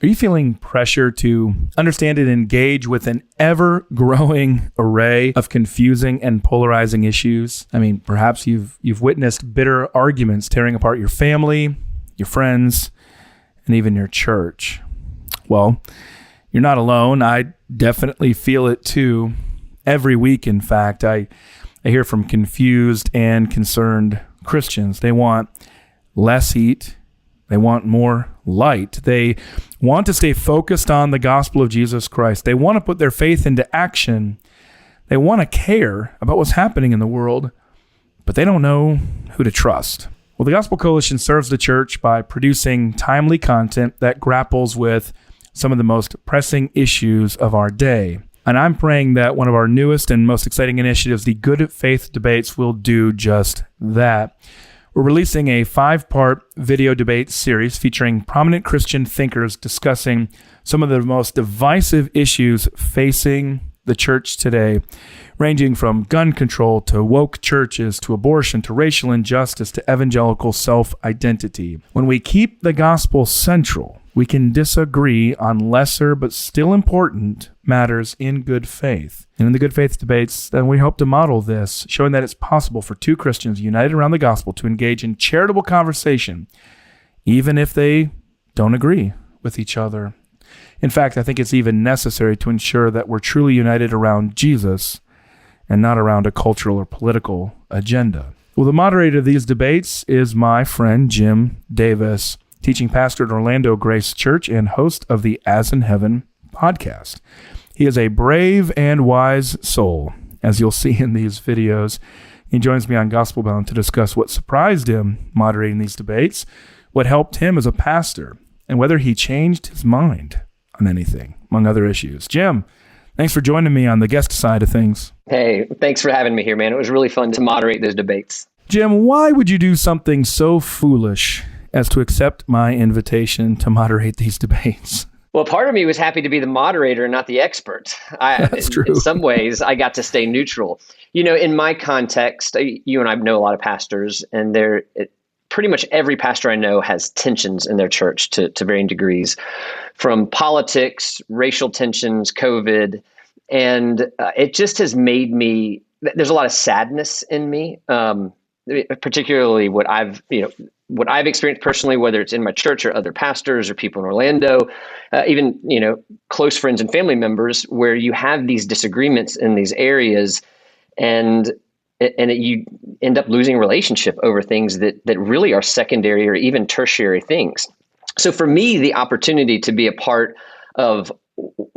Are you feeling pressure to understand and engage with an ever-growing array of confusing and polarizing issues? I mean, perhaps you've witnessed bitter arguments tearing apart your family, your friends, and even your church. Well, you're not alone. I definitely feel it too. Every week, in fact, I hear from confused and concerned Christians. They want less heat. They want more light. They want to stay focused on the gospel of Jesus Christ. They want to put their faith into action. They want to care about what's happening in the world, but they don't know who to trust. Well, the Gospel Coalition serves the church by producing timely content that grapples with some of the most pressing issues of our day. And I'm praying that one of our newest and most exciting initiatives, the Good Faith Debates, will do just that. We're releasing a 5-part video debate series featuring prominent Christian thinkers discussing some of the most divisive issues facing the church today, ranging from gun control to woke churches to abortion to racial injustice to evangelical self-identity. When we keep the gospel central, we can disagree on lesser but still important matters in good faith. And in the Good Faith Debates, then we hope to model this, showing that it's possible for two Christians united around the gospel to engage in charitable conversation, even if they don't agree with each other. In fact, I think it's even necessary to ensure that we're truly united around Jesus and not around a cultural or political agenda. Well, the moderator of these debates is my friend Jim Davis, teaching pastor at Orlando Grace Church and host of the As in Heaven podcast. He is a brave and wise soul, as you'll see in these videos. He joins me on Gospelbound to discuss what surprised him moderating these debates, what helped him as a pastor, and whether he changed his mind on anything, among other issues. Jim, thanks for joining me on the guest side of things. Hey, thanks for having me here, man. It was really fun to moderate those debates. Jim, why would you do something so foolish as to accept my invitation to moderate these debates? Well, part of me was happy to be the moderator and not the expert. That's true. In some ways, I got to stay neutral. You know, in my context, you and I know a lot of pastors, and pretty much every pastor I know has tensions in their church to varying degrees, from politics, racial tensions, COVID, and it just has made me, there's a lot of sadness in me, particularly what I've experienced personally, whether it's in my church or other pastors or people in Orlando, even, close friends and family members, where you have these disagreements in these areas and you end up losing a relationship over things that really are secondary or even tertiary things. So for me, the opportunity to be a part of,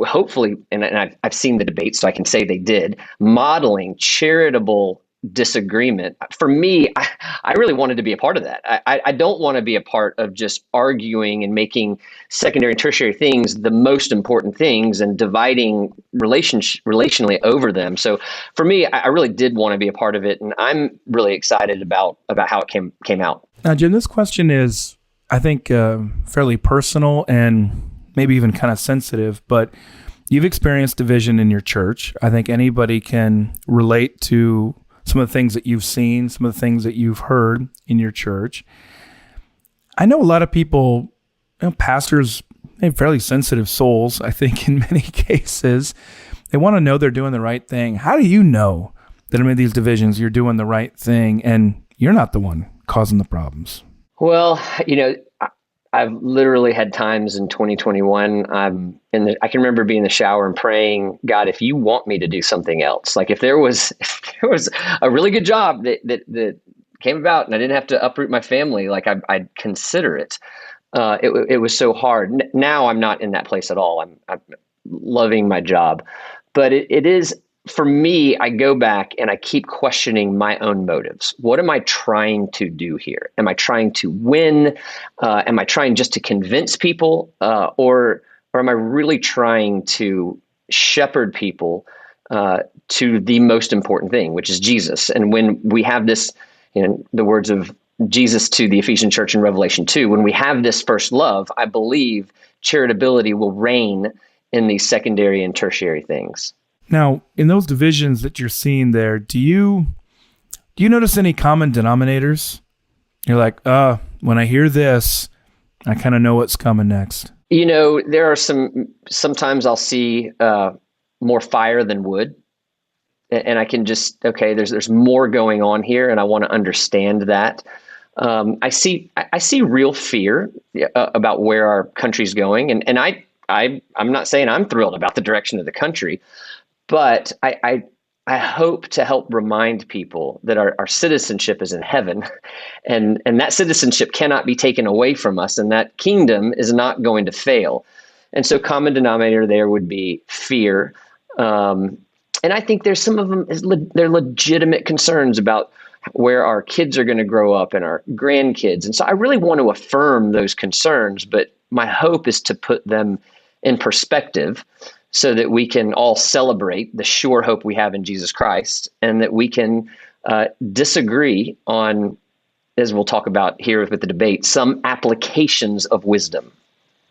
hopefully, and I've seen the debate, so I can say they did, modeling charitable disagreement. For me, I really wanted to be a part of that. I don't want to be a part of just arguing and making secondary and tertiary things the most important things and dividing relationally over them. So for me, I really did want to be a part of it, and I'm really excited about how it came out. Now, Jim, this question is, I think, fairly personal and maybe even kind of sensitive, but you've experienced division in your church. I think anybody can relate to some of the things that you've seen, some of the things that you've heard in your church. I know a lot of people, pastors, they have fairly sensitive souls, I think, in many cases. They want to know they're doing the right thing. How do you know that amid these divisions, you're doing the right thing and you're not the one causing the problems? Well, I've literally had times in 2021, I can remember being in the shower and praying, God, if you want me to do something else, like if there was a really good job that came about and I didn't have to uproot my family, like I'd consider it. It was so hard. Now I'm not in that place at all. I'm loving my job, but it is, for me, I go back and I keep questioning my own motives. What am I trying to do here? Am I trying to win? Am I trying just to convince people? Or am I really trying to shepherd people to the most important thing, which is Jesus? And when we have this, the words of Jesus to the Ephesian church in Revelation 2, when we have this first love, I believe charitability will reign in these secondary and tertiary things. Now, in those divisions that you're seeing there, do you notice any common denominators? You're like, when I hear this, I kind of know what's coming next. There are sometimes I'll see more fire than wood. And I can okay, there's more going on here, and I want to understand that. I see real fear about where our country's going, and I'm not saying I'm thrilled about the direction of the country, but I hope to help remind people that our citizenship is in heaven, and that citizenship cannot be taken away from us, and that kingdom is not going to fail. And so, common denominator there would be fear. And I think there's some of them, they're legitimate concerns about where our kids are going to grow up and our grandkids. And so I really want to affirm those concerns, but my hope is to put them in perspective so that we can all celebrate the sure hope we have in Jesus Christ, and that we can disagree on, as we'll talk about here with the debate, some applications of wisdom.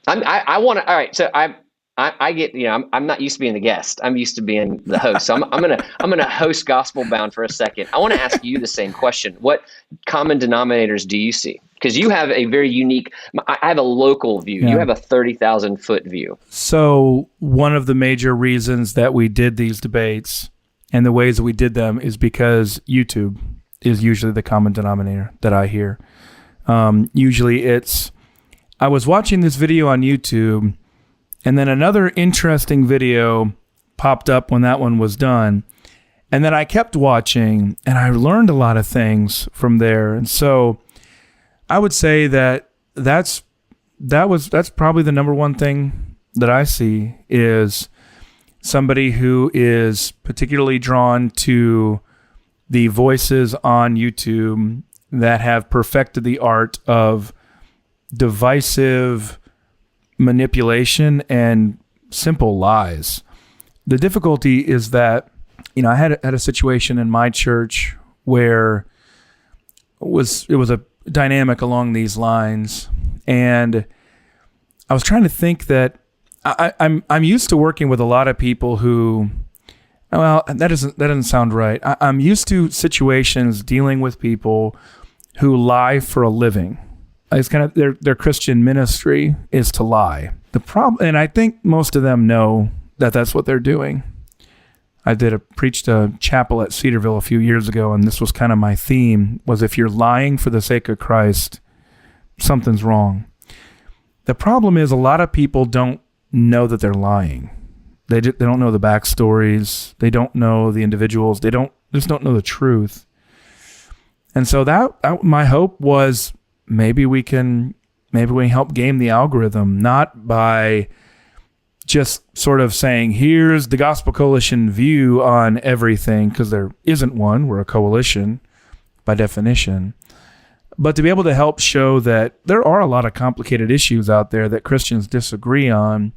I want to, all right, so I get, I'm not used to being the guest. I'm used to being the host. So I'm gonna host Gospelbound for a second. I want to ask you the same question. What common denominators do you see? Because you have a very unique. I have a local view. Yeah. You have a 30,000 foot view. So one of the major reasons that we did these debates and the ways that we did them is because YouTube is usually the common denominator that I hear. Usually I was watching this video on YouTube, and then another interesting video popped up when that one was done. And then I kept watching, and I learned a lot of things from there. And so I would say that's probably the number one thing that I see is somebody who is particularly drawn to the voices on YouTube that have perfected the art of divisive manipulation and simple lies. The difficulty is that, I had a situation in my church where it was a dynamic along these lines, and I was trying to think that I'm used to working with a lot of people who, well, that doesn't sound right. I'm used to situations dealing with people who lie for a living. It's kind of their Christian ministry is to lie. The problem, and I think most of them know that that's what they're doing. I preached a chapel at Cedarville a few years ago, and this was kind of my theme, was if you're lying for the sake of Christ, something's wrong. The problem is a lot of people don't know that they're lying. They don't know the backstories. They don't know the individuals. They just don't know the truth. And so that my hope was, maybe we can help game the algorithm, not by just sort of saying, here's the Gospel Coalition view on everything, because there isn't one. We're a coalition by definition. But to be able to help show that there are a lot of complicated issues out there that Christians disagree on,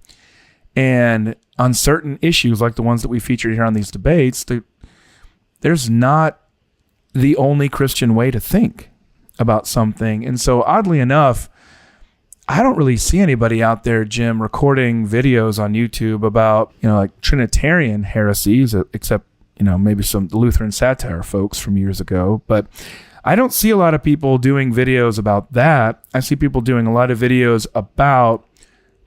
and on certain issues like the ones that we featured here on these debates, there's not the only Christian way to think about something. And so oddly enough, I don't really see anybody out there, Jim, recording videos on YouTube about, like Trinitarian heresies, except, maybe some Lutheran satire folks from years ago. But I don't see a lot of people doing videos about that. I see people doing a lot of videos about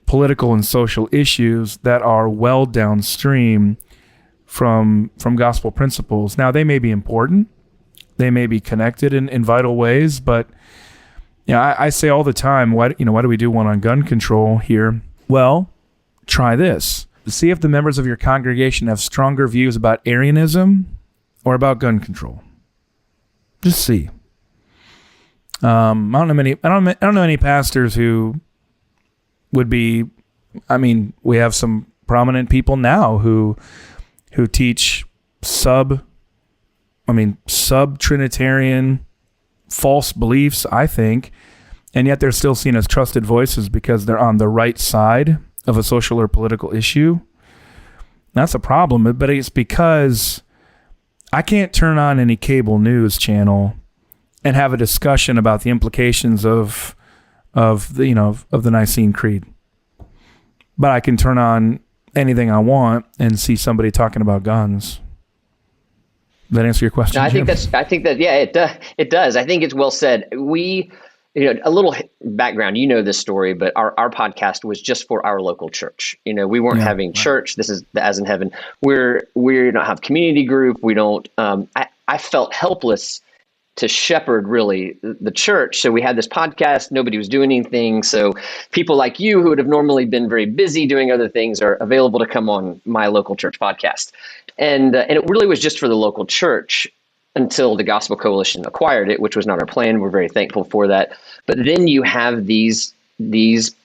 political and social issues that are well downstream from gospel principles. Now, they may be important. They may be connected in vital ways, but I say all the time, why do we do one on gun control here? Well, try this. See if the members of your congregation have stronger views about Arianism or about gun control. Just see. I don't know any pastors who would be. We have some prominent people now who teach sub-Trinitarian false beliefs, I think, and yet they're still seen as trusted voices because they're on the right side of a social or political issue. That's a problem, but it's because I can't turn on any cable news channel and have a discussion about the implications of the Nicene Creed. But I can turn on anything I want and see somebody talking about guns. Does that answer your question, No, Jim? I think that yeah, it does. I think it's well said. We a little background, this story, but our podcast was just for our local church. We weren't having church. This is the As in Heaven. We don't have community group. We don't, I felt helpless to shepherd really the church. So we had this podcast, nobody was doing anything. So people like you who would have normally been very busy doing other things are available to come on my local church podcast. And it really was just for the local church until the Gospel Coalition acquired it, which was not our plan. We're very thankful for that. But then you have these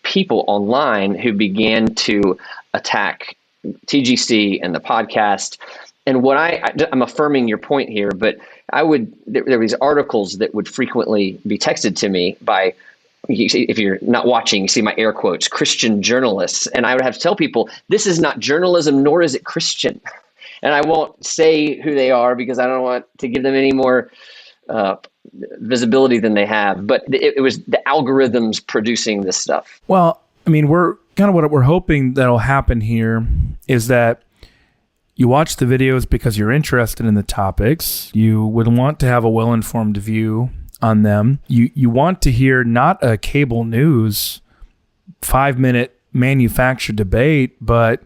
people online who began to attack TGC and the podcast. And what I'm affirming your point here, but there were these articles that would frequently be texted to me by, if you're not watching, you see my air quotes, Christian journalists. And I would have to tell people, this is not journalism, nor is it Christian. And I won't say who they are because I don't want to give them any more visibility than they have. But it was the algorithms producing this stuff. Well, I mean, we're kind of what we're hoping that'll happen here is that you watch the videos because you're interested in the topics. You would want to have a well-informed view on them. You want to hear not a cable news 5-minute manufactured debate, but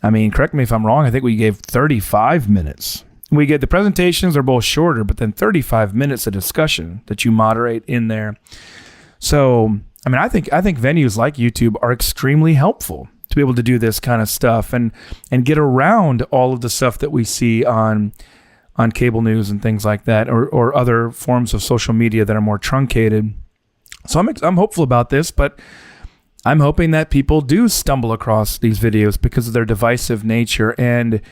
I mean, correct me if I'm wrong, I think we gave 35 minutes. We get the presentations are both shorter, but then 35 minutes of discussion that you moderate in there. So, I mean, I think venues like YouTube are extremely helpful to be able to do this kind of stuff and get around all of the stuff that we see on cable news and things like that, or other forms of social media that are more truncated. So I'm hopeful about this, but I'm hoping that people do stumble across these videos because of their divisive nature, and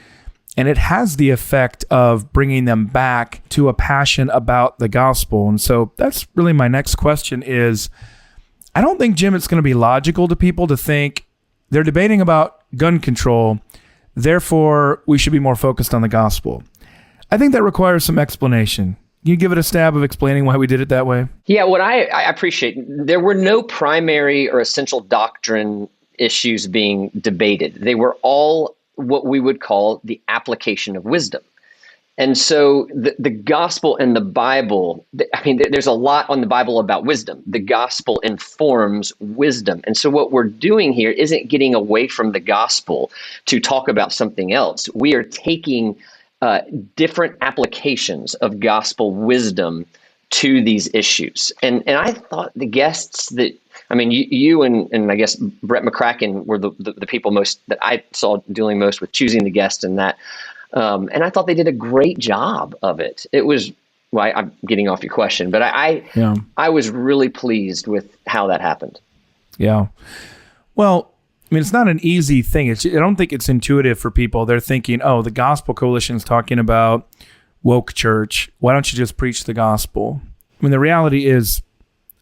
it has the effect of bringing them back to a passion about the gospel. And so that's really my next question is, I don't think, Jim, it's going to be logical to people to think they're debating about gun control, therefore we should be more focused on the gospel. I think that requires some explanation. Can you give it a stab of explaining why we did it that way? Yeah, what I appreciate, there were no primary or essential doctrine issues being debated. They were all what we would call the application of wisdom. And so the gospel and the Bible, I mean, there's a lot on the Bible about wisdom. The gospel informs wisdom. And so what we're doing here isn't getting away from the gospel to talk about something else. We are taking different applications of gospel wisdom to these issues. And I thought the guests that, I mean, you and I guess Brett McCracken were the people most that I saw dealing most with choosing the guests and that. And I thought they did a great job of it. It was, well, I'm getting off your question, but I was really pleased with how that happened. Yeah. Well, I mean, it's not an easy thing. I don't think it's intuitive for people. They're thinking, oh, the Gospel Coalition is talking about woke church. Why don't you just preach the gospel? I mean, the reality is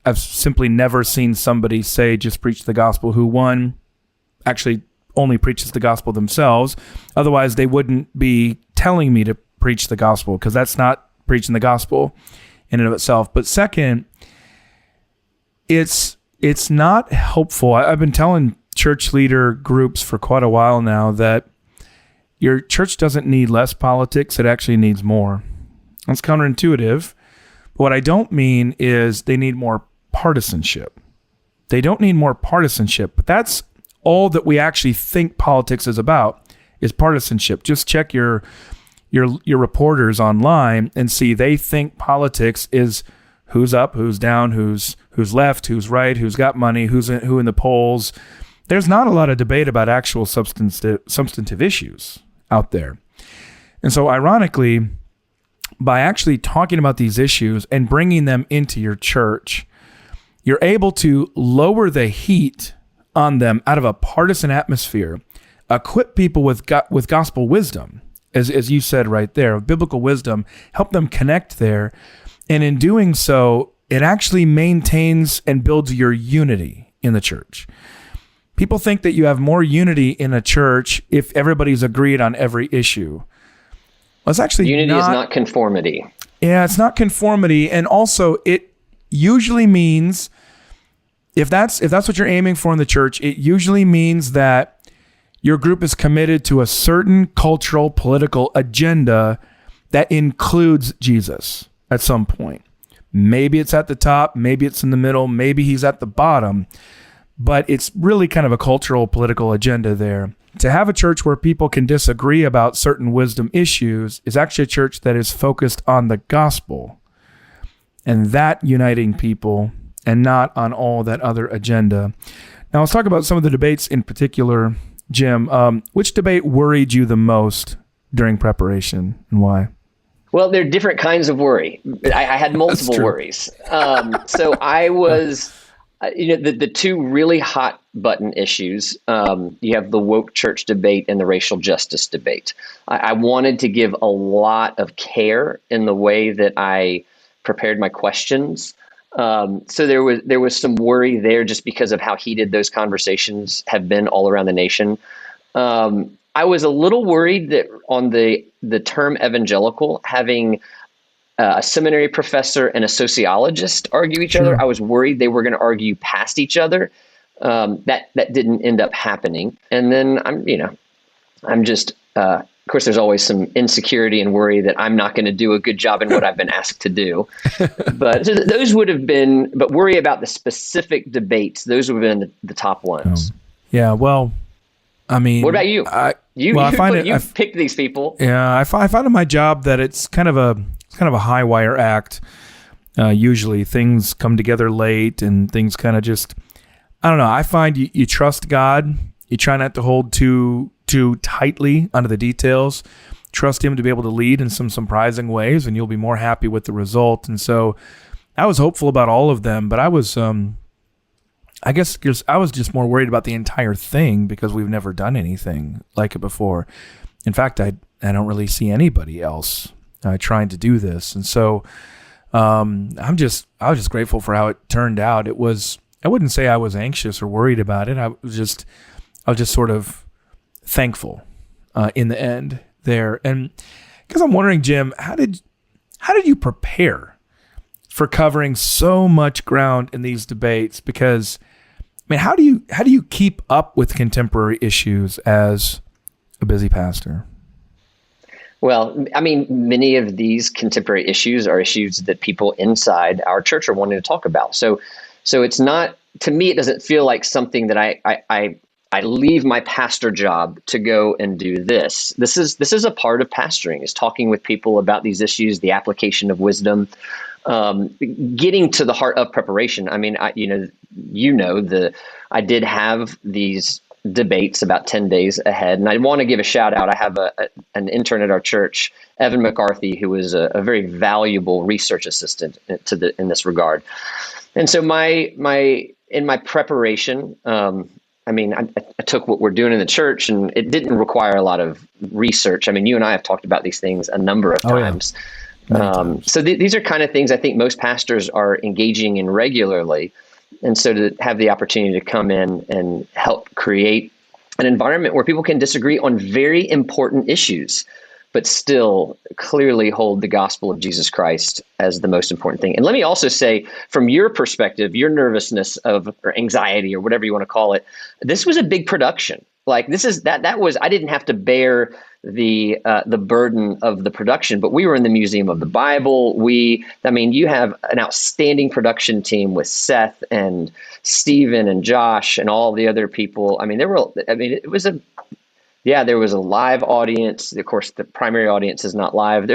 I've simply never seen somebody say just preach the gospel who, one, actually only preaches the gospel themselves. Otherwise, they wouldn't be telling me to preach the gospel, because that's not preaching the gospel in and of itself. But second, it's not helpful. I've been telling church leader groups for quite a while now that your church doesn't need less politics. It actually needs more. That's counterintuitive. But what I don't mean is they need more partisanship. They don't need more partisanship, but that's all that we actually think politics is about, is partisanship. Just check your reporters online and see they think politics is who's up, who's down, who's left, who's right, who's got money, who in the polls. There's not a lot of debate about actual substantive issues out there. And so ironically, by actually talking about these issues and bringing them into your church, you're able to lower the heat on them out of a partisan atmosphere, equip people with gospel wisdom, as you said right there, biblical wisdom, help them connect there. And in doing so, it actually maintains and builds your unity in the church. People think that you have more unity in a church if everybody's agreed on every issue. Well, it's actually unity is not conformity. Yeah, it's not conformity. And also, it usually means, if that's what you're aiming for in the church, it usually means that your group is committed to a certain cultural, political agenda that includes Jesus at some point. Maybe it's at the top, maybe it's in the middle, maybe he's at the bottom, but it's really kind of a cultural, political agenda there. To have a church where people can disagree about certain wisdom issues is actually a church that is focused on the gospel and that uniting people and not on all that other agenda. Now, let's talk about some of the debates in particular. Jim, which debate worried you the most during preparation and why? Well, there are different kinds of worry. I had multiple worries. So I was, the two really hot button issues. You have the woke church debate and the racial justice debate. I wanted to give a lot of care in the way that I prepared my questions. So there was some worry there just because of how heated those conversations have been all around the nation. I was a little worried that on the term evangelical, having a seminary professor and a sociologist argue each other, I was worried they were going to argue past each other. That didn't end up happening. And then I'm just, of course, there's always some insecurity and worry that I'm not going to do a good job in what I've been asked to do. But so those would have been, but worry about the specific debates, those would have been the top ones. Yeah, well, I mean, what about you? You picked these people. Yeah, I find in my job that it's kind of a high wire act. Usually things come together late and things kind of just, I don't know. I find you trust God. You try not to hold too tightly onto the details. Trust him to be able to lead in some surprising ways, and you'll be more happy with the result. And so I was hopeful about all of them, but I was, I guess I was just more worried about the entire thing because we've never done anything like it before. In fact, I don't really see anybody else trying to do this. And so I was just grateful for how it turned out. I wouldn't say I was anxious or worried about it. I was just sort of thankful in the end there. And because I'm wondering, Jim, how did you prepare for covering so much ground in these debates? Because I mean, how do you keep up with contemporary issues as a busy pastor? Well, I mean, many of these contemporary issues are issues that people inside our church are wanting to talk about. So it's not, to me, it doesn't feel like something that I leave my pastor job to go and do this. This is a part of pastoring, is talking with people about these issues, the application of wisdom, getting to the heart of preparation. I mean, I did have these debates about 10 days ahead, and I want to give a shout out. I have an intern at our church, Evan McCarthy, who is a very valuable research assistant in this regard. And so in my preparation, I mean, I took what we're doing in the church, and it didn't require a lot of research. I mean, you and I have talked about these things a number of times. So these are kind of things I think most pastors are engaging in regularly. And so to have the opportunity to come in and help create an environment where people can disagree on very important issues, but still clearly hold the gospel of Jesus Christ as the most important thing. And let me also say, from your perspective, your nervousness or anxiety or whatever you want to call it, this was a big production. Like I didn't have to bear the burden of the production, but we were in the Museum of the Bible. You have an outstanding production team with Seth and Stephen and Josh and all the other people. There was a live audience. Of course, the primary audience is not live.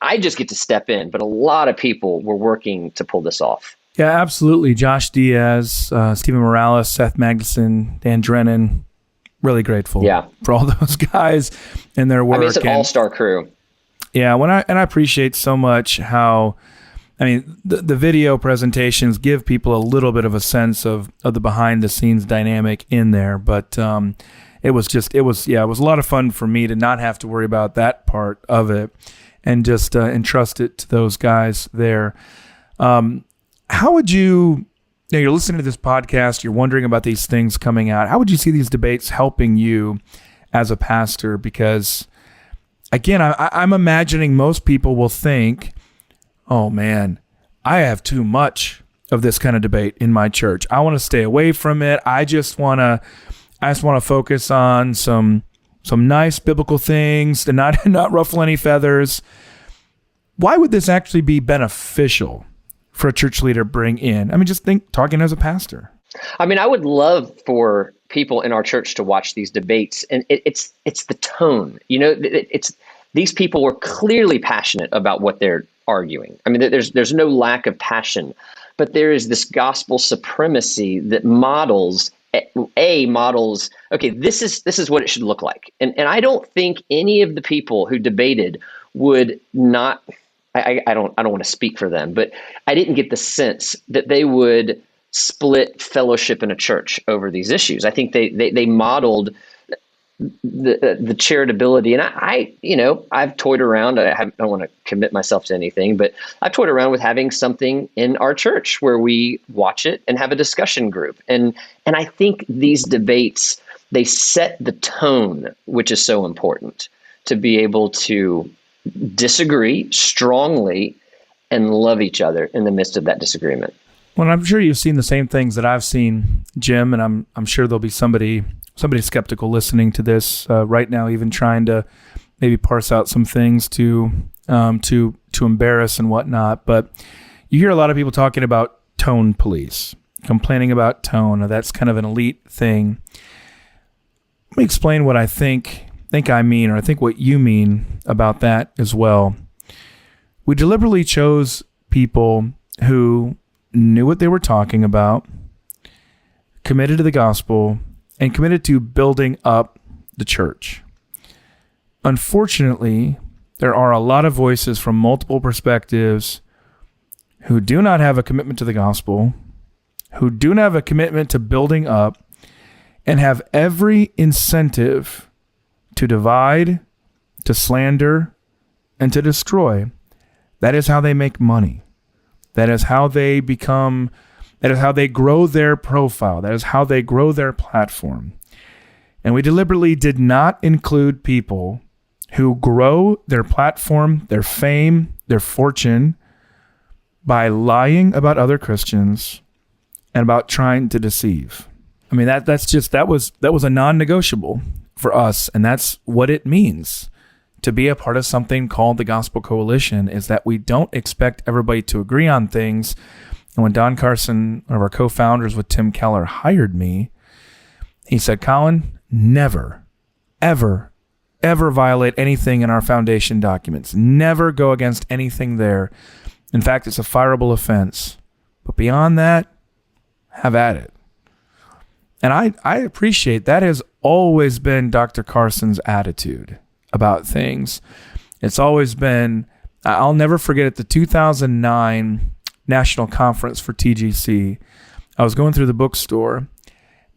I just get to step in, but a lot of people were working to pull this off. Yeah, absolutely. Josh Diaz, Stephen Morales, Seth Magnuson, Dan Drennan. Really grateful for all those guys and their work. It's an all-star crew. Yeah, I appreciate so much how, the video presentations give people a little bit of a sense of the behind-the-scenes dynamic in there, but it was a lot of fun for me to not have to worry about that part of it and just entrust it to those guys there. How would you, you're listening to this podcast, you're wondering about these things coming out. How would you see these debates helping you as a pastor? Because, again, I'm imagining most people will think, oh, man, I have too much of this kind of debate in my church. I want to stay away from it. I just want to focus on some nice biblical things and not ruffle any feathers. why would this actually be beneficial for a church leader to bring in? I mean, just think talking as a pastor. I mean, I would love for people in our church to watch these debates, and it's the tone. It's these people were clearly passionate about what they're arguing. I mean, there's no lack of passion, but there is this gospel supremacy that models. Okay, this is what it should look like, and I don't think any of the people who debated would not. I don't want to speak for them, but I didn't get the sense that they would split fellowship in a church over these issues. I think they modeled the charitability, and I've toyed around. I don't want to commit myself to anything, but I've toyed around with having something in our church where we watch it and have a discussion group. And I think these debates, they set the tone, which is so important, to be able to disagree strongly and love each other in the midst of that disagreement. Well, I'm sure you've seen the same things that I've seen, Jim, and I'm sure there'll be somebody skeptical listening to this right now, even trying to maybe parse out some things to embarrass and whatnot. But you hear a lot of people talking about tone police, complaining about tone. That's kind of an elite thing. Let me explain what I think I mean, or I think what you mean about that as well. We deliberately chose people who knew what they were talking about, committed to the gospel, and committed to building up the church. Unfortunately, there are a lot of voices from multiple perspectives who do not have a commitment to the gospel, who do not have a commitment to building up, and have every incentive to divide, to slander, and to destroy. That is how they make money. That is how they grow their profile. That is how they grow their platform. And we deliberately did not include people who grow their platform, their fame, their fortune by lying about other Christians and about trying to deceive. I mean, that was a non-negotiable for us, and that's what it means to be a part of something called the Gospel Coalition, is that we don't expect everybody to agree on things. And when Don Carson, one of our co-founders with Tim Keller, hired me, he said, Collin, never, ever, ever violate anything in our foundation documents. Never go against anything there. In fact, it's a fireable offense. But beyond that, have at it. And I appreciate that has always been Dr. Carson's attitude about things. It's always been, I'll never forget at the 2009 National Conference for TGC, I was going through the bookstore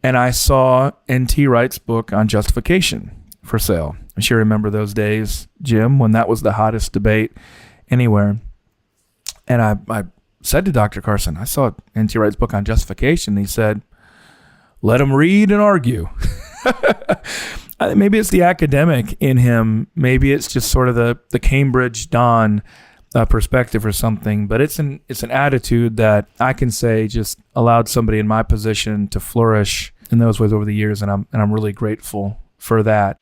and I saw N.T. Wright's book on justification for sale. I'm sure you remember those days, Jim, when that was the hottest debate anywhere. And I said to Dr. Carson, I saw N.T. Wright's book on justification. He said, let him read and argue. Maybe it's the academic in him. Maybe it's just sort of the Cambridge Don perspective or something. But it's an attitude that I can say just allowed somebody in my position to flourish in those ways over the years, and I'm really grateful for that.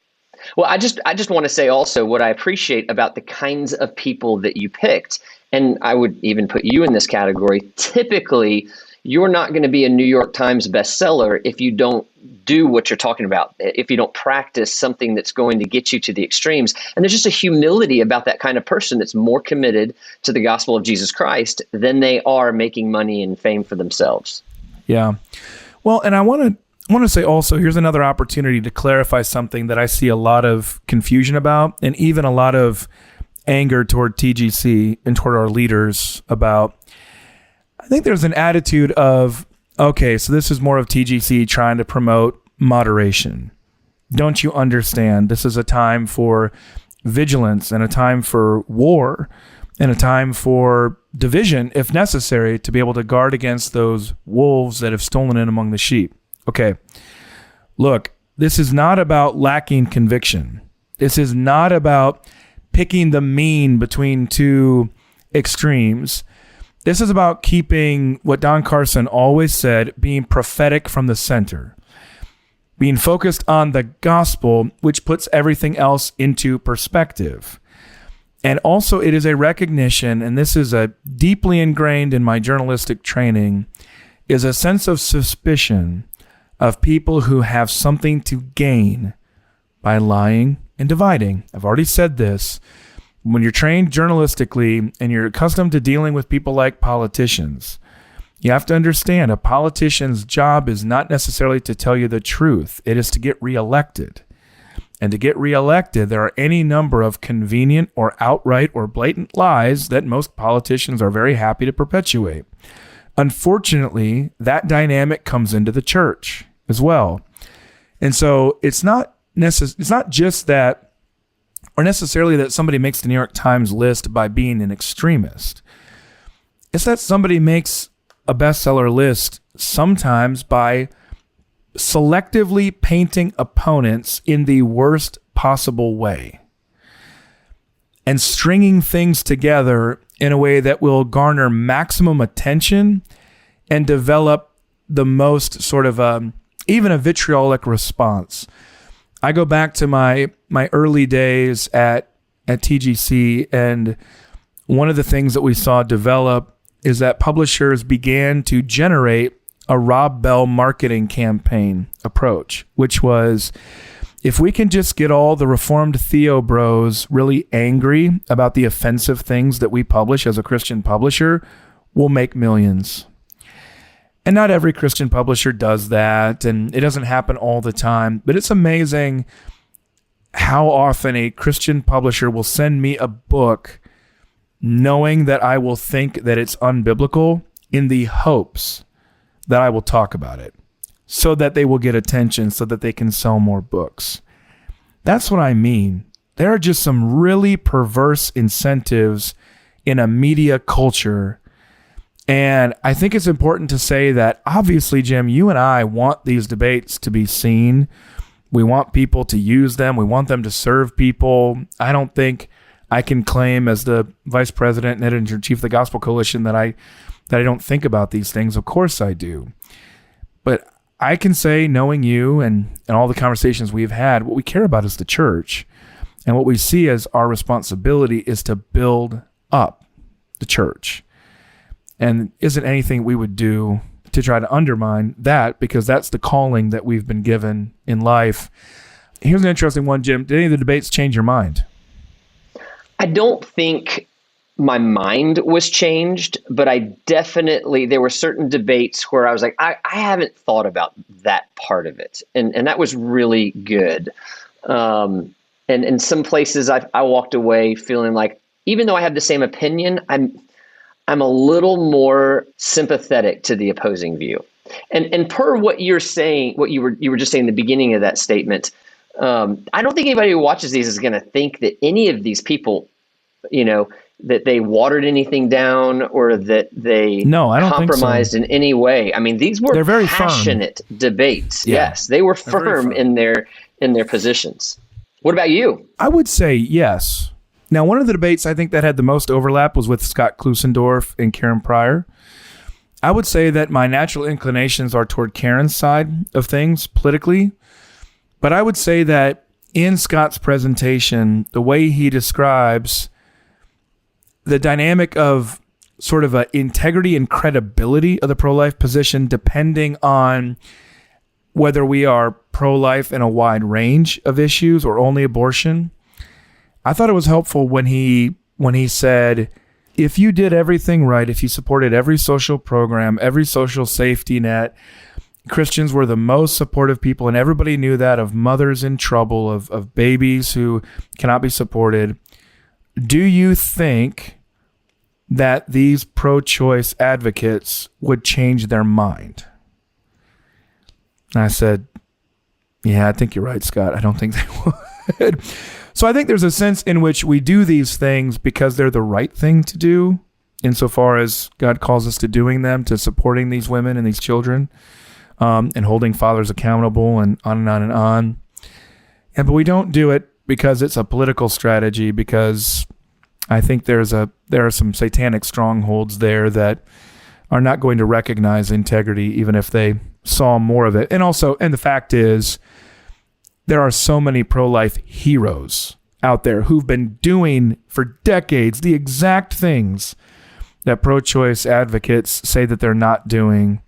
Well, I just want to say also what I appreciate about the kinds of people that you picked, and I would even put you in this category. Typically, you're not going to be a New York Times bestseller if you don't do what you're talking about, if you don't practice something that's going to get you to the extremes. And there's just a humility about that kind of person that's more committed to the gospel of Jesus Christ than they are making money and fame for themselves. Yeah. Well, and I want to say also, here's another opportunity to clarify something that I see a lot of confusion about, and even a lot of anger toward TGC and toward our leaders about. I think there's an attitude of, okay, so this is more of TGC trying to promote moderation. Don't you understand? This is a time for vigilance and a time for war and a time for division, if necessary, to be able to guard against those wolves that have stolen in among the sheep. Okay, look, this is not about lacking conviction. This is not about picking the mean between two extremes. This is about keeping what Don Carson always said, being prophetic from the center, being focused on the gospel, which puts everything else into perspective. And also it is a recognition, and this is a deeply ingrained in my journalistic training, is a sense of suspicion of people who have something to gain by lying and dividing. I've already said this. When you're trained journalistically and you're accustomed to dealing with people like politicians, you have to understand a politician's job is not necessarily to tell you the truth. It is to get reelected. And to get reelected, there are any number of convenient or outright or blatant lies that most politicians are very happy to perpetuate. Unfortunately, that dynamic comes into the church as well. And so it's not just that, or necessarily that somebody makes the New York Times list by being an extremist. It's that somebody makes a bestseller list sometimes by selectively painting opponents in the worst possible way and stringing things together in a way that will garner maximum attention and develop the most sort of even a vitriolic response. I go back to my early days at TGC, and one of the things that we saw develop is that publishers began to generate a Rob Bell marketing campaign approach, which was, if we can just get all the Reformed Theo bros really angry about the offensive things that we publish as a Christian publisher, we'll make millions. And not every Christian publisher does that, and it doesn't happen all the time, but it's amazing how often a Christian publisher will send me a book knowing that I will think that it's unbiblical in the hopes that I will talk about it so that they will get attention, so that they can sell more books. That's what I mean. There are just some really perverse incentives in a media culture. And I think it's important to say that, obviously, Jim, you and I want these debates to be seen. We want people to use them. We want them to serve people. I don't think I can claim as the vice president and editor-in-chief of the Gospel Coalition that I don't think about these things. Of course I do. But I can say, knowing you and all the conversations we've had, what we care about is the church. And what we see as our responsibility is to build up the church. And isn't anything we would do to try to undermine that, because that's the calling that we've been given in life. Here's an interesting one, Jim. Did any of the debates change your mind? I don't think my mind was changed, but there were certain debates where I was like, I haven't thought about that part of it. And that was really good. And in some places I walked away feeling like, even though I have the same opinion, I'm a little more sympathetic to the opposing view. And per what you're saying, what you were just saying in the beginning of that statement, I don't think anybody who watches these is going to think that any of these people, that they watered anything down or that they compromised in any way. I mean, these were very passionate debates. Yeah. Yes, they were firm in their positions. What about you? I would say yes. Now, one of the debates I think that had the most overlap was with Scott Klusendorf and Karen Pryor. I would say that my natural inclinations are toward Karen's side of things politically, but I would say that in Scott's presentation, the way he describes the dynamic of sort of a integrity and credibility of the pro-life position, depending on whether we are pro-life in a wide range of issues or only abortion. I thought it was helpful when he said, if you did everything right, if you supported every social program, every social safety net, Christians were the most supportive people, and everybody knew that, of mothers in trouble, of babies who cannot be supported. Do you think that these pro-choice advocates would change their mind? And I said, yeah, I think you're right, Scott. I don't think they would. So I think there's a sense in which we do these things because they're the right thing to do, insofar as God calls us to doing them, to supporting these women and these children, and holding fathers accountable, and on and on and on. But we don't do it because it's a political strategy, because I think there are some satanic strongholds there that are not going to recognize integrity, even if they saw more of it. And the fact is, there are so many pro-life heroes out there who've been doing for decades the exact things that pro-choice advocates say that they're not doing,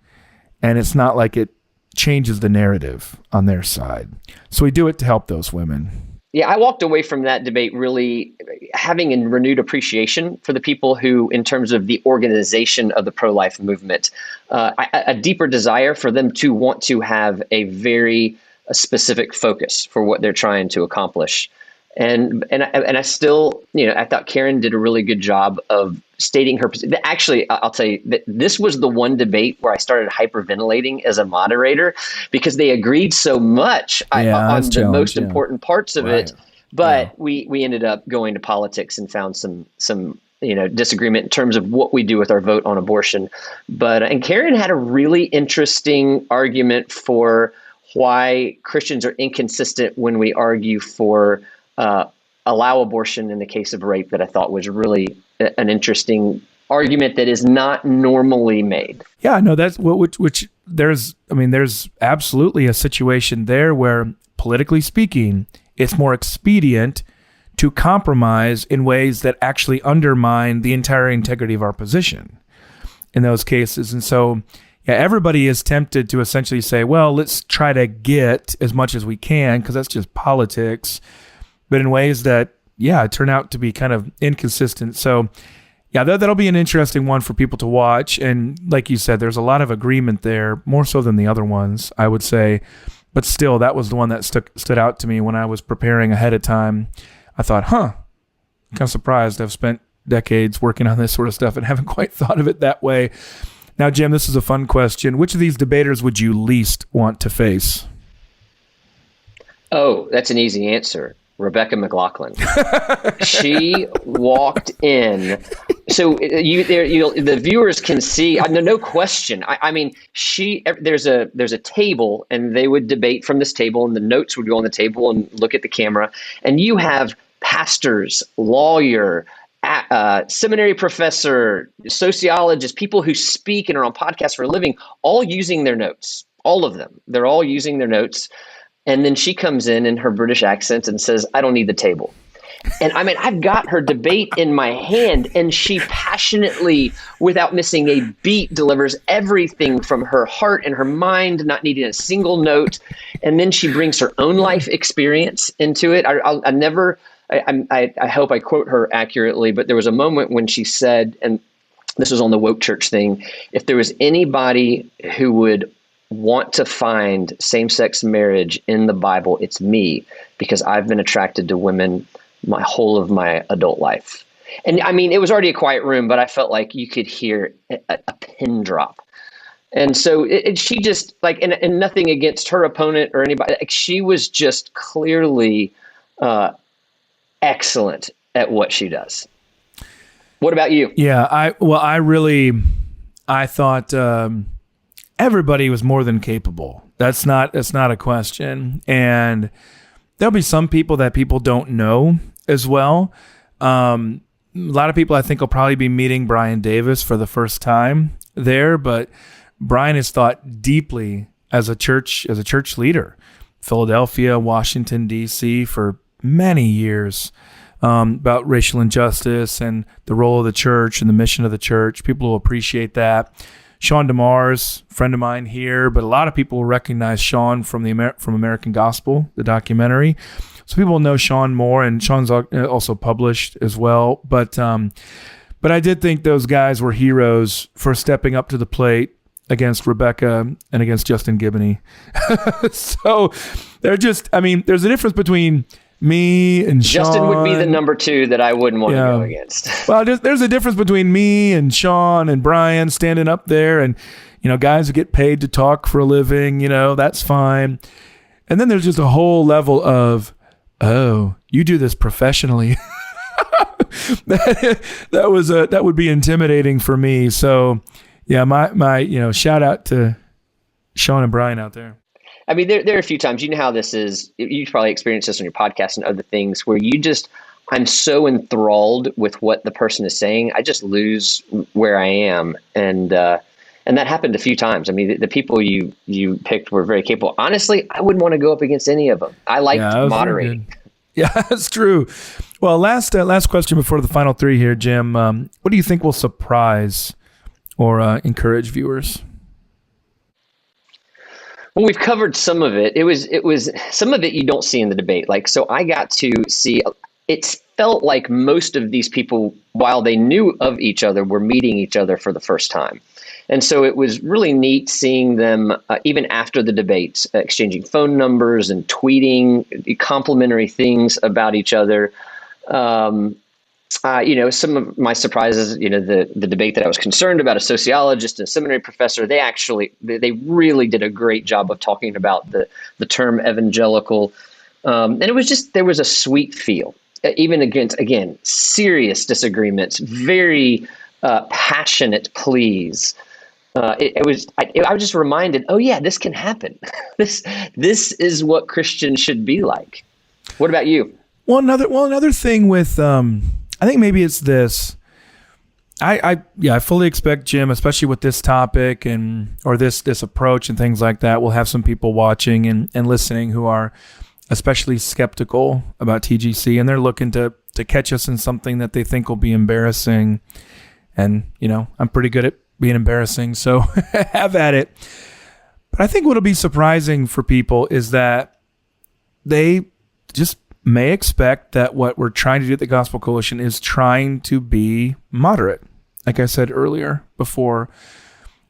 and it's not like it changes the narrative on their side. So we do it to help those women. Yeah, I walked away from that debate really having a renewed appreciation for the people who, in terms of the organization of the pro-life movement, a deeper desire for them to want to have a very specific focus for what they're trying to accomplish. And I still, I thought Karen did a really good job of stating her position. Actually, I'll tell you that this was the one debate where I started hyperventilating as a moderator because they agreed so much on the most important parts of it. But we ended up going to politics and found some disagreement in terms of what we do with our vote on abortion. And Karen had a really interesting argument for why Christians are inconsistent when we argue for allow abortion in the case of rape, that I thought was really an interesting argument that is not normally made. Yeah, no, that's which there's absolutely a situation there where, politically speaking, it's more expedient to compromise in ways that actually undermine the entire integrity of our position in those cases. And so, yeah, everybody is tempted to essentially say, well, let's try to get as much as we can because that's just politics, but in ways that, turn out to be kind of inconsistent. So, that'll be an interesting one for people to watch. And like you said, there's a lot of agreement there, more so than the other ones, I would say. But still, that was the one that stood out to me when I was preparing ahead of time. I thought, kind of surprised. I've spent decades working on this sort of stuff and haven't quite thought of it that way. Now, Jim, this is a fun question. Which of these debaters would you least want to face? Oh, that's an easy answer. Rebecca McLaughlin. She walked in. So the viewers can see. No question. I mean, there's a table, and they would debate from this table, and the notes would go on the table and look at the camera. And you have pastors, lawyer, seminary professor, sociologist, people who speak and are on podcasts for a living, all using their notes. All of them. They're all using their notes. And then she comes in her British accent and says, I don't need the table. And I mean, I've got her debate in my hand, and she passionately, without missing a beat, delivers everything from her heart and her mind, not needing a single note. And then she brings her own life experience into it. I hope I quote her accurately, but there was a moment when she said, and this was on the woke church thing, if there was anybody who would want to find same-sex marriage in the Bible, it's me, because I've been attracted to women my whole of my adult life. And I mean, it was already a quiet room, but I felt like you could hear a pin drop. And so she just and nothing against her opponent or anybody, she was just clearly excellent at what she does. What about you? Yeah, I thought everybody was more than capable. That's not a question. And there'll be some people that people don't know as well. A lot of people I think will probably be meeting Brian Davis for the first time there, but Brian is thought deeply as a church leader, Philadelphia, Washington, D.C. for many years, about racial injustice and the role of the church and the mission of the church. People will appreciate that. Sean DeMars, friend of mine here, but a lot of people will recognize Sean from from American Gospel, the documentary. So people know Sean more, and Sean's also published as well. But I did think those guys were heroes for stepping up to the plate against Rebecca and against Justin Giboney. So there's a difference between me and Sean. Justin would be the number two that I wouldn't want to go against. Well, there's a difference between me and Sean and Brian standing up there, and guys who get paid to talk for a living. That's fine. And then there's just a whole level of, oh, you do this professionally. that would be intimidating for me. So, yeah, my shout out to Sean and Brian out there. I mean, there are a few times, how this is, you've probably experienced this on your podcast and other things, where I'm so enthralled with what the person is saying, I just lose where I am. And that happened a few times. I mean, the people you picked were very capable. Honestly, I wouldn't want to go up against any of them. I liked moderating. Yeah, that's true. Well, last question before the final three here, Jim. What do you think will surprise or encourage viewers? Well, we've covered some of it. It was some of it you don't see in the debate. Like, so I got to see, it felt like most of these people, while they knew of each other, were meeting each other for the first time. And so it was really neat seeing them, even after the debates, exchanging phone numbers and tweeting complimentary things about each other. Some of my surprises, the debate that I was concerned about, a sociologist and a seminary professor, they really did a great job of talking about the term evangelical. And it was there was a sweet feel, even against, again, serious disagreements, very passionate pleas. I was just reminded, oh yeah, this can happen. This is what Christians should be like. What about you? Well, another thing with, I think maybe it's this. I fully expect, Jim, especially with this topic or this approach and things like that, we'll have some people watching and listening who are especially skeptical about TGC, and they're looking to catch us in something that they think will be embarrassing. And, I'm pretty good at being embarrassing, so have at it. But I think what'll be surprising for people is that they just may expect that what we're trying to do at the Gospel Coalition is trying to be moderate. Like I said earlier before,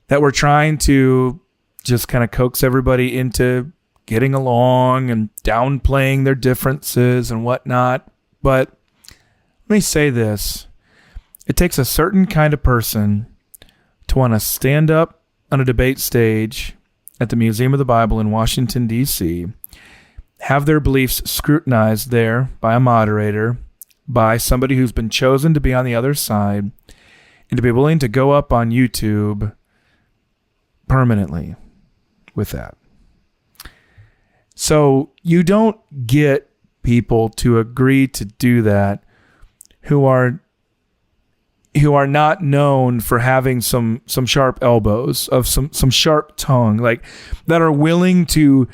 that we're trying to just kind of coax everybody into getting along and downplaying their differences and whatnot. But let me say this. It takes a certain kind of person to want to stand up on a debate stage at the Museum of the Bible in Washington, D.C., have their beliefs scrutinized there by a moderator, by somebody who's been chosen to be on the other side, and to be willing to go up on YouTube permanently with that. So you don't get people to agree to do that who are not known for having some sharp elbows, of some sharp tongue, like that are willing to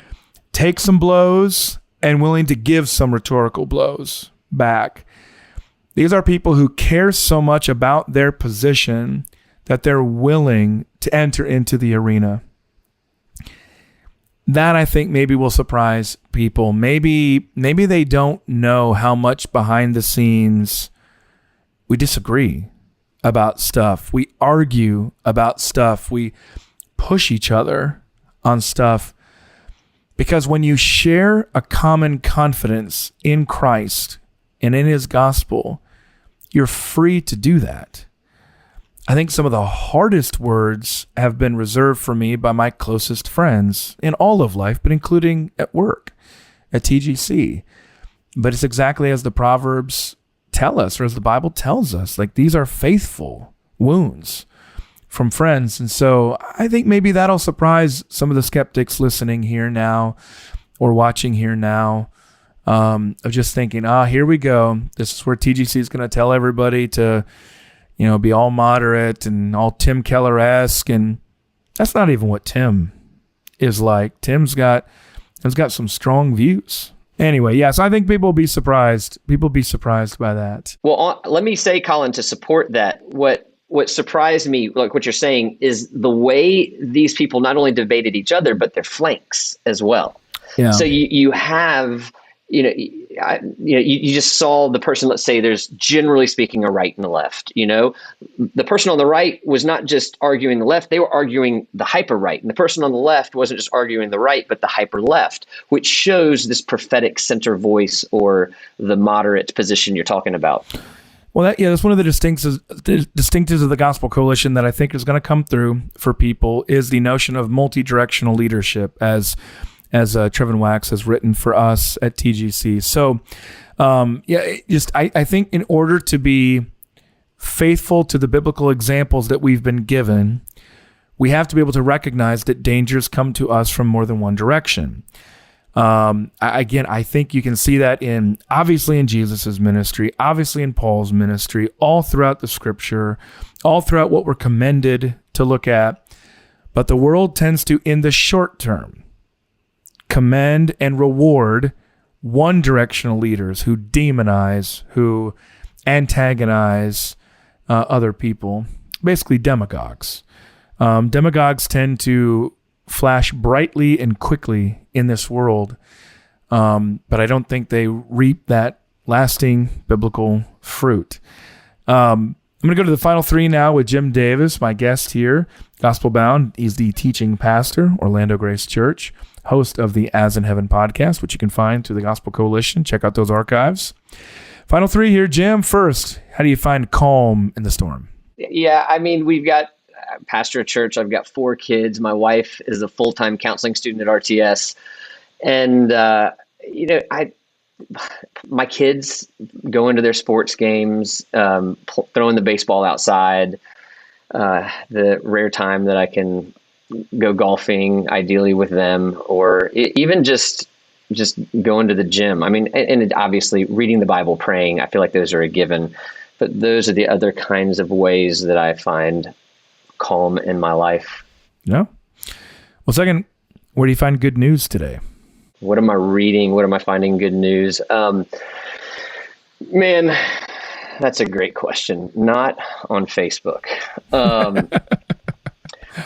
take some blows and willing to give some rhetorical blows back. These are people who care so much about their position that they're willing to enter into the arena. That, I think, maybe will surprise people. Maybe they don't know how much behind the scenes we disagree about stuff. We argue about stuff. We push each other on stuff. Because when you share a common confidence in Christ and in his gospel, you're free to do that. I think some of the hardest words have been reserved for me by my closest friends in all of life, but including at work, at TGC. But it's exactly as the Proverbs tell us, or as the Bible tells us, like these are faithful wounds from friends. And so I think maybe that'll surprise some of the skeptics listening here now or watching here now, of just thinking, here we go. This is where TGC is going to tell everybody to, be all moderate and all Tim Keller-esque. And that's not even what Tim is like. Tim's got some strong views. Anyway, yes, I think people will be surprised. People will be surprised by that. Well, let me say, Collin, to support that, what surprised me, like what you're saying, is the way these people not only debated each other, but their flanks as well. Yeah. So you have, you just saw the person, let's say there's generally speaking a right and a left, the person on the right was not just arguing the left, they were arguing the hyper right. And the person on the left wasn't just arguing the right, but the hyper left, which shows this prophetic center voice or the moderate position you're talking about. Well, that's one of the distinctives of the Gospel Coalition that I think is going to come through for people is the notion of multi-directional leadership, as Trevin Wax has written for us at TGC. So, I think in order to be faithful to the biblical examples that we've been given, we have to be able to recognize that dangers come to us from more than one direction. I think you can see that obviously in Jesus's ministry, obviously in Paul's ministry, all throughout the scripture, all throughout what we're commended to look at. But the world tends to, in the short term, commend and reward one-directional leaders who demonize, who antagonize other people, basically demagogues. Demagogues tend to flash brightly and quickly in this world, but I don't think they reap that lasting biblical fruit. I'm going to go to the final three now with Jim Davis, my guest here, Gospelbound. He's the teaching pastor, Orlando Grace Church, host of the As in Heaven podcast, which you can find through the Gospel Coalition. Check out those archives. Final three here, Jim. First, how do you find calm in the storm? Yeah, I mean, we've got pastor of church. I've got 4 kids. My wife is a full-time counseling student at RTS. And, my kids go into their sports games, throwing the baseball outside, the rare time that I can go golfing, ideally with them, or even just going to the gym. I mean, and obviously reading the Bible, praying, I feel like those are a given, but those are the other kinds of ways that I find calm in my life. Yeah. Well, second, where do you find good news today? What am I reading? What am I finding good news? Man, that's a great question. Not on Facebook. I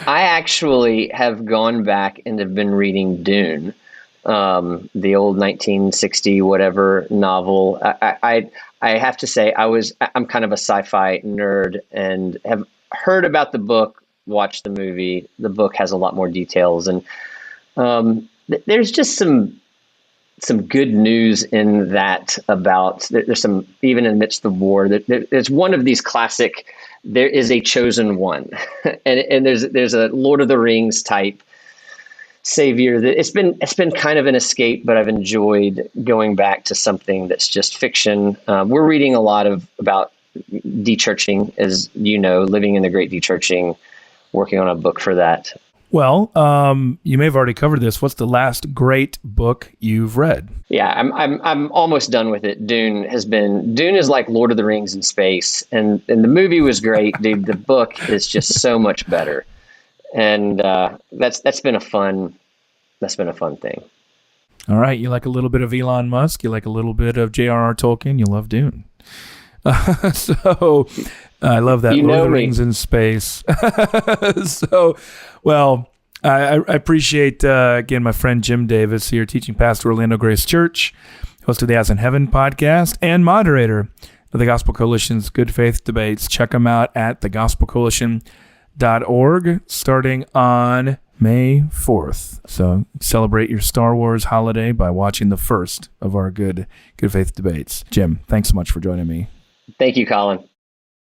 actually have gone back and have been reading Dune, the old 1960 whatever novel. I have to say I'm kind of a sci-fi nerd and have heard about the book, watched the movie. The book has a lot more details, and there's just some good news in that about there's some, even amidst the war, there's one of these classic, there is a chosen one, and there's a Lord of the Rings type savior that it's been kind of an escape, but I've enjoyed going back to something that's just fiction. We're reading a lot about de-churching, as you know, living in the great de-churching, working on a book for that. Well, you may have already covered this. What's the last great book you've read? Yeah, I'm almost done with it. Dune is like Lord of the Rings in space, and the movie was great, dude. The book is just so much better, and that's been a fun thing. All right, you like a little bit of Elon Musk, you like a little bit of J.R.R. Tolkien, you love Dune. So I love that, Lord of the Rings in space. So, well, I appreciate, again, my friend Jim Davis here, teaching pastor, Orlando Grace Church, host of the As in Heaven podcast, and moderator of the Gospel Coalition's Good Faith Debates. Check them out at thegospelcoalition.org starting on May 4th. So celebrate your Star Wars holiday by watching the first of our Good Faith Debates. Jim, thanks so much for joining me. Thank you, Collin.